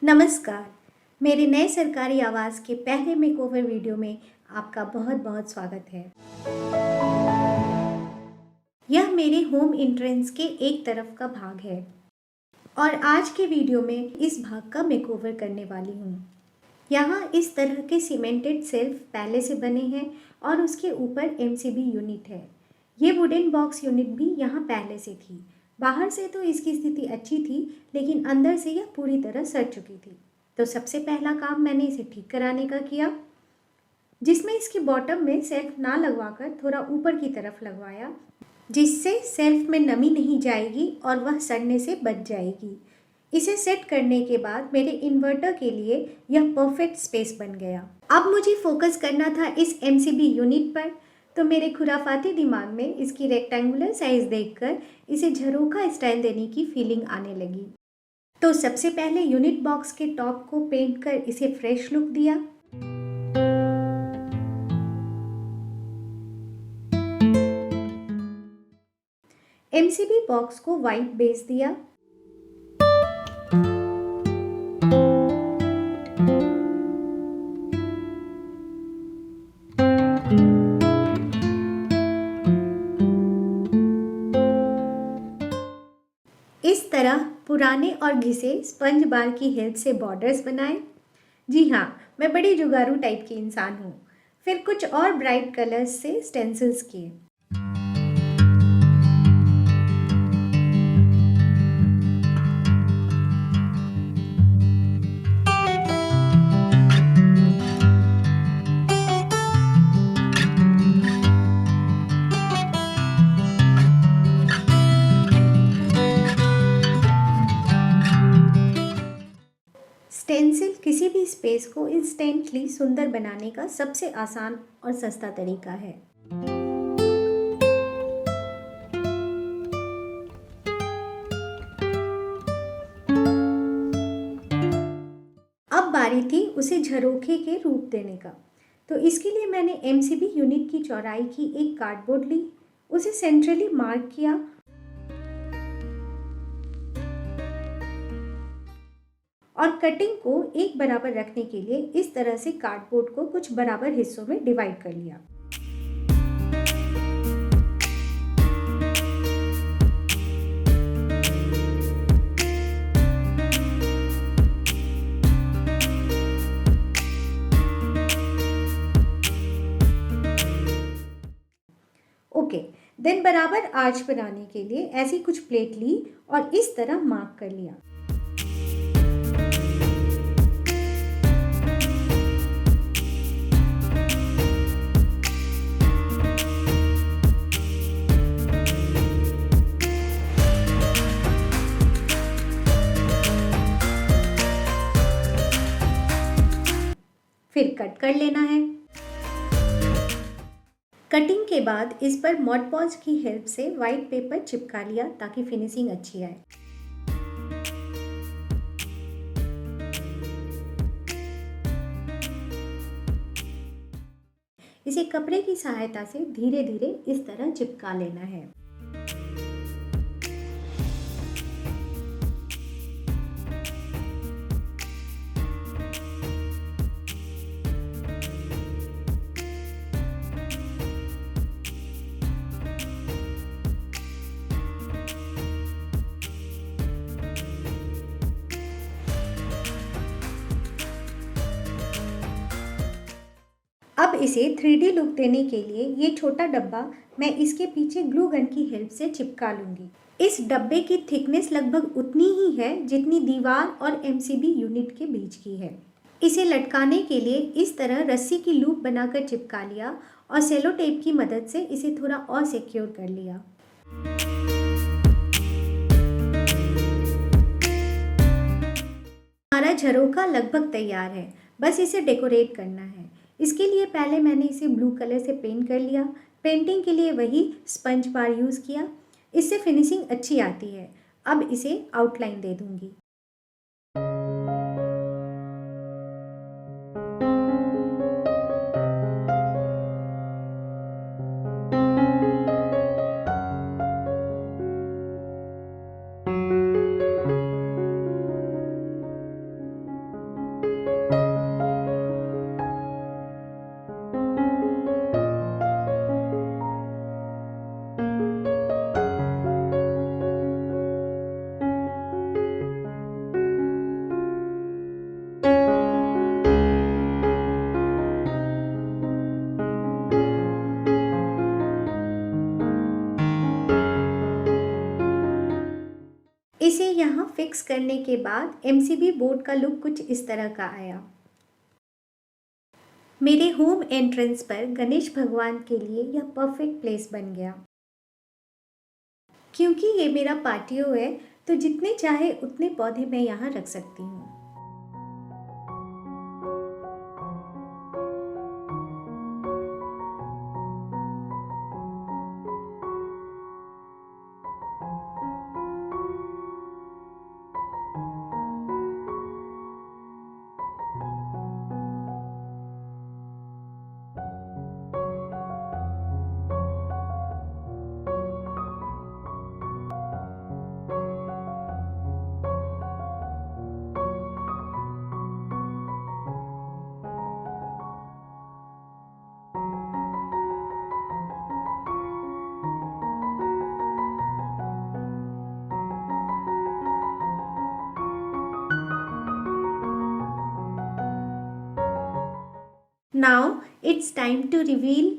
नमस्कार। मेरे नए सरकारी आवास के पहले मेकओवर वीडियो में आपका बहुत बहुत स्वागत है। यह मेरे होम एंट्रेंस के एक तरफ का भाग है और आज के वीडियो में इस भाग का मेकओवर करने वाली हूँ। यहाँ इस तरह के सीमेंटेड सेल्फ पहले से बने हैं और उसके ऊपर एमसीबी यूनिट है। ये वुडन बॉक्स यूनिट भी यहाँ पहले से थी। बाहर से तो इसकी स्थिति अच्छी थी, लेकिन अंदर से यह पूरी तरह सड़ चुकी थी। तो सबसे पहला काम मैंने इसे ठीक कराने का किया, जिसमें इसकी बॉटम में सेल्फ ना लगवाकर थोड़ा ऊपर की तरफ लगवाया, जिससे सेल्फ में नमी नहीं जाएगी और वह सड़ने से बच जाएगी। इसे सेट करने के बाद मेरे इन्वर्टर के लिए यह परफेक्ट स्पेस बन गया। अब मुझे फोकस करना था इस एमसीबी यूनिट पर, तो मेरे खुराफाती दिमाग में इसकी रेक्टेंगुलर साइज देखकर इसे झरोखा स्टाइल देने की फीलिंग आने लगी। तो सबसे पहले यूनिट बॉक्स के टॉप को पेंट कर इसे फ्रेश लुक दिया। एमसीबी बॉक्स को वाइट बेस दिया। इस तरह पुराने और घिसे स्पंज बार की हेल्प से बॉर्डर्स बनाए। जी हाँ, मैं बड़ी जुगारू टाइप की इंसान हूँ। फिर कुछ और ब्राइट कलर्स से स्टेंसिल्स किए। स्टेंसिल किसी भी स्पेस को इंस्टेंटली सुंदर बनाने का सबसे आसान और सस्ता तरीका है। अब बारी थी उसे झरोखे के रूप देने का। तो इसके लिए मैंने एमसीबी यूनिट की चौड़ाई की एक कार्डबोर्ड ली, उसे सेंट्रली मार्क किया और कटिंग को एक बराबर रखने के लिए इस तरह से कार्डबोर्ड को कुछ बराबर हिस्सों में डिवाइड कर लिया। ओके, देन बराबर आर्च बनाने के लिए ऐसी कुछ प्लेट ली और इस तरह मार्क कर लिया। फिर कट कर लेना है। कटिंग के बाद इस पर मॉड पॉज की हेल्प से व्हाइट पेपर चिपका लिया ताकि फिनिशिंग अच्छी आए। इसे कपड़े की सहायता से धीरे धीरे इस तरह चिपका लेना है। अब इसे 3D लुक देने के लिए ये छोटा डब्बा मैं इसके पीछे ग्लू गन की हेल्प से चिपका लूँगी। इस डब्बे की थिकनेस लगभग उतनी ही है जितनी दीवार और एमसीबी यूनिट के बीच की है। इसे लटकाने के लिए इस तरह रस्सी की लूप बनाकर चिपका लिया और सेलो टेप की मदद से इसे थोड़ा और सिक्योर कर लिया। हमारा झरोखा लगभग तैयार है, बस इसे डेकोरेट करना है। इसके लिए पहले मैंने इसे ब्लू कलर से पेंट कर लिया। पेंटिंग के लिए वही स्पंज बार यूज़ किया, इससे फिनिशिंग अच्छी आती है। अब इसे आउटलाइन दे दूंगी। फिक्स करने के बाद एमसीबी बोर्ड का लुक कुछ इस तरह का आया। मेरे होम एंट्रेंस पर गणेश भगवान के लिए यह परफेक्ट प्लेस बन गया। क्योंकि ये मेरा पार्टियो है तो जितने चाहे उतने पौधे मैं यहाँ रख सकती हूँ। Now it's time to reveal.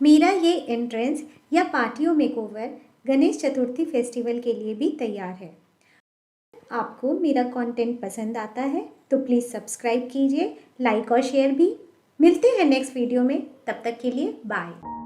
मेरा ये एंट्रेंस या पार्टियों मेकओवर गणेश चतुर्थी फेस्टिवल के लिए भी तैयार है। आपको मेरा कंटेंट पसंद आता है तो प्लीज़ सब्सक्राइब कीजिए, लाइक और शेयर भी। मिलते हैं नेक्स्ट वीडियो में, तब तक के लिए बाय।